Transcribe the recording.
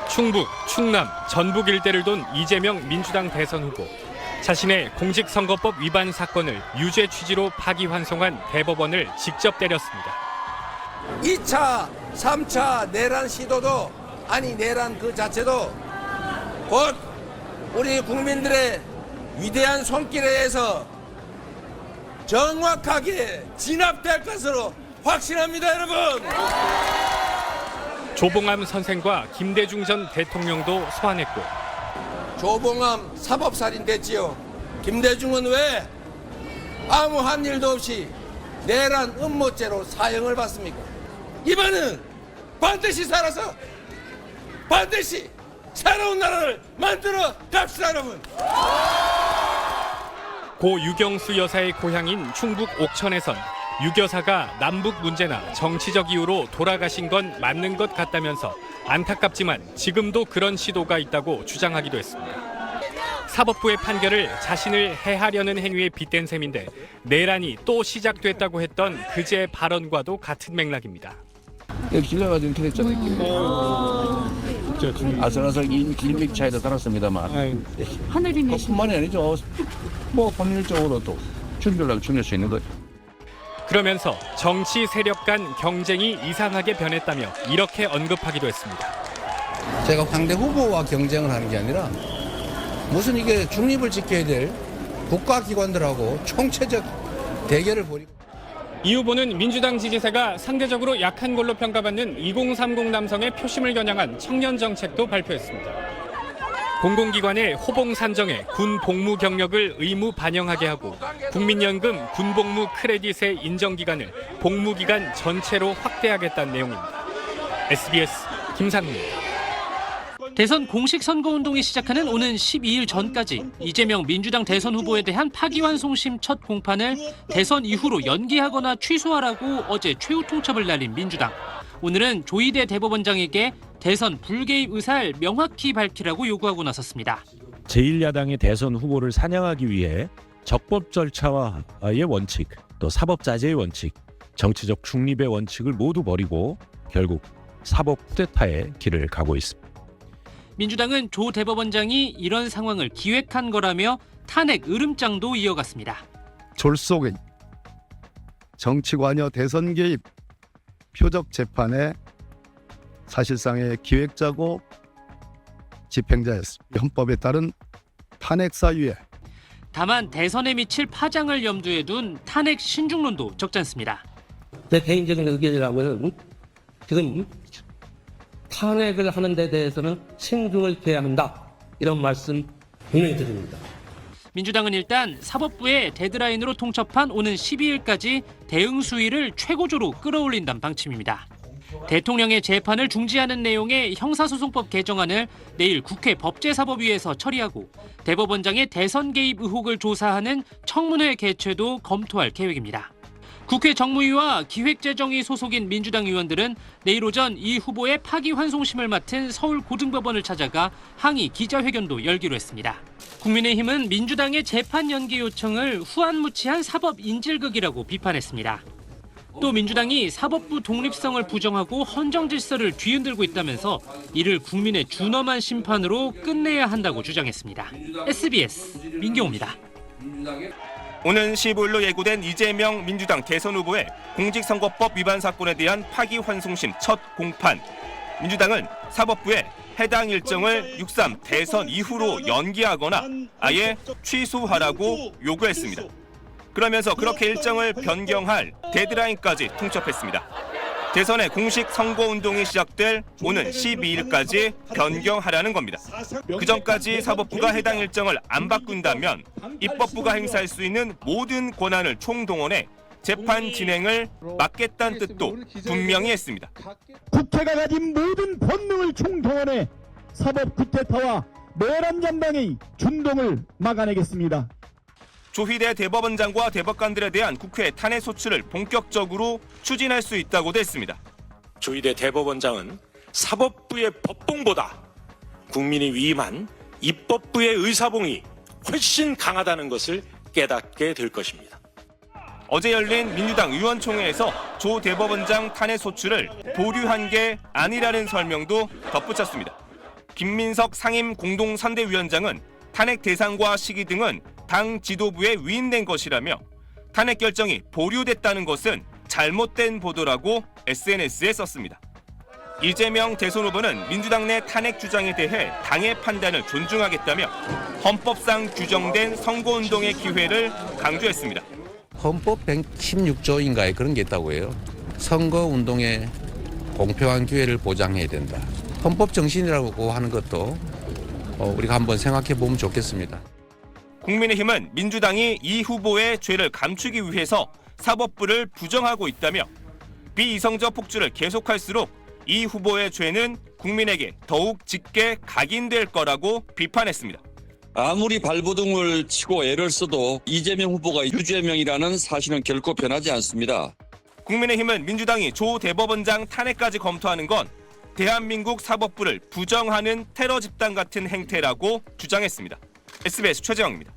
충북, 충남, 전북 일대를 돈 이재명 민주당 대선 후보. 자신의 공직선거법 위반 사건을 유죄 취지로 파기환송한 대법원을 직접 때렸습니다. 2차, 3차 내란 시도도 내란 그 자체도 곧 우리 국민들의 위대한 손길에 의해서 정확하게 진압될 것으로 확신합니다, 여러분. 조봉암 선생과 김대중 전 대통령도 소환했고, 조봉암 사법살인 됐지요. 김대중은 왜 아무한 일도 없이 내란 음모죄로 사형을 받습니까? 이번은 반드시 살아서 반드시 새로운 나라를 만들어 갑시다, 여러분. 고 유경수 여사의 고향인 충북 옥천에선 유 여사가 남북 문제나 정치적 이유로 돌아가신 건 맞는 것 같다면서 안타깝지만 지금도 그런 시도가 있다고 주장하기도 했습니다. 사법부의 판결을 자신을 해하려는 행위에 빗댄 셈인데 내란이 또 시작됐다고 했던 그제 발언과도 같은 맥락입니다. 여기 질러가지고 이렇게 됐잖아요. 아슬아슬 인맥 차이도 달았습니다만 하늘이 내신 그뿐만이 아니죠. 뭐 법률적으로도 준비하려고 준비할 수 있는 거죠. 그러면서 정치 세력 간 경쟁이 이상하게 변했다며 이렇게 언급하기도 했습니다. 제가 상대 후보와 경쟁을 하는 게 아니라 무슨 이게 중립을 지켜야 될 국가기관들하고 총체적 대결을 벌이고. 이 후보는 민주당 지지세가 상대적으로 약한 걸로 평가받는 2030 남성의 표심을 겨냥한 청년 정책도 발표했습니다. 공공기관의 호봉 산정에 군 복무 경력을 의무 반영하게 하고 국민연금 군복무 크레딧의 인정기간을 복무기간 전체로 확대하겠다는 내용입니다. SBS 김상민입니다. 대선 공식 선거운동이 시작하는 오는 12일 전까지 이재명 민주당 대선 후보에 대한 파기환송심 첫 공판을 대선 이후로 연기하거나 취소하라고 어제 최후 통첩을 날린 민주당. 오늘은 조희대 대법원장에게 대선 불개입 의사를 명확히 밝히라고 요구하고 나섰습니다. 제1야당의 대선 후보를 사냥하기 위해 적법 절차와의 원칙, 또 사법자제의 원칙, 정치적 중립의 원칙을 모두 버리고 결국 사법 쿠데타의 길을 가고 있습니다. 민주당은 조 대법원장이 이런 상황을 기획한 거라며 탄핵 으름장도 이어갔습니다. 졸속의 정치관여 대선 개입 표적 재판의 사실상의 기획자고 집행자였습니다. 헌법에 따른 탄핵 사유에 다만 대선에 미칠 파장을 염두에 둔 탄핵 신중론도 적지 않습니다. 내 개인적인 의견이라고는 지금 탄핵을 하는 데 대해서는 신중을 기해야 한다. 이런 말씀 분명히 드립니다. 민주당은 일단 사법부의 데드라인으로 통첩한 오는 12일까지 대응 수위를 최고조로 끌어올린다는 방침입니다. 대통령의 재판을 중지하는 내용의 형사소송법 개정안을 내일 국회 법제사법위에서 처리하고 대법원장의 대선 개입 의혹을 조사하는 청문회 개최도 검토할 계획입니다. 국회 정무위와 기획재정위 소속인 민주당 의원들은 내일 오전 이 후보의 파기환송심을 맡은 서울고등법원을 찾아가 항의 기자회견도 열기로 했습니다. 국민의힘은 민주당의 재판 연기 요청을 후안무치한 사법 인질극이라고 비판했습니다. 또 민주당이 사법부 독립성을 부정하고 헌정 질서를 뒤흔들고 있다면서 이를 국민의 준엄한 심판으로 끝내야 한다고 주장했습니다. SBS 민경호입니다. 오는 15일로 예고된 이재명 민주당 대선 후보의 공직선거법 위반 사건에 대한 파기환송심 첫 공판. 민주당은 사법부에 해당 일정을 6.3 대선 이후로 연기하거나 아예 취소하라고 요구했습니다. 그러면서 그렇게 일정을 변경할 데드라인까지 통첩했습니다. 대선의 공식 선거운동이 시작될 오는 12일까지 변경하라는 겁니다. 그전까지 사법부가 해당 일정을 안 바꾼다면 입법부가 행사할 수 있는 모든 권한을 총동원해 재판 진행을 막겠다는 뜻도 분명히 했습니다. 국회가 가진 모든 본능을 총동원해 사법 쿠데타와 내란 전당의 준동을 막아내겠습니다. 조희대 대법원장과 대법관들에 대한 국회 탄핵 소추를 본격적으로 추진할 수 있다고도 했습니다. 조희대 대법원장은 사법부의 법봉보다 국민이 위임한 입법부의 의사봉이 훨씬 강하다는 것을 깨닫게 될 것입니다. 어제 열린 민주당 의원총회에서 조 대법원장 탄핵 소추를 보류한 게 아니라는 설명도 덧붙였습니다. 김민석 상임 공동선대위원장은 탄핵 대상과 시기 등은 당 지도부에 위임된 것이라며 탄핵 결정이 보류됐다는 것은 잘못된 보도라고 SNS에 썼습니다. 이재명 대선 후보는 민주당 내 탄핵 주장에 대해 당의 판단을 존중하겠다며 헌법상 규정된 선거운동의 기회를 강조했습니다. 헌법 116조인가에 그런 게 있다고 해요. 선거운동의 공평한 기회를 보장해야 된다. 헌법 정신이라고 하는 것도 우리가 한번 생각해 보면 좋겠습니다. 국민의힘은 민주당이 이 후보의 죄를 감추기 위해서 사법부를 부정하고 있다며 비이성적 폭주를 계속할수록 이 후보의 죄는 국민에게 더욱 짙게 각인될 거라고 비판했습니다. 아무리 발버둥을 치고 애를 써도 이재명 후보가 유죄명이라는 사실은 결코 변하지 않습니다. 국민의힘은 민주당이 조 대법원장 탄핵까지 검토하는 건 대한민국 사법부를 부정하는 테러 집단 같은 행태라고 주장했습니다. SBS 최재영입니다.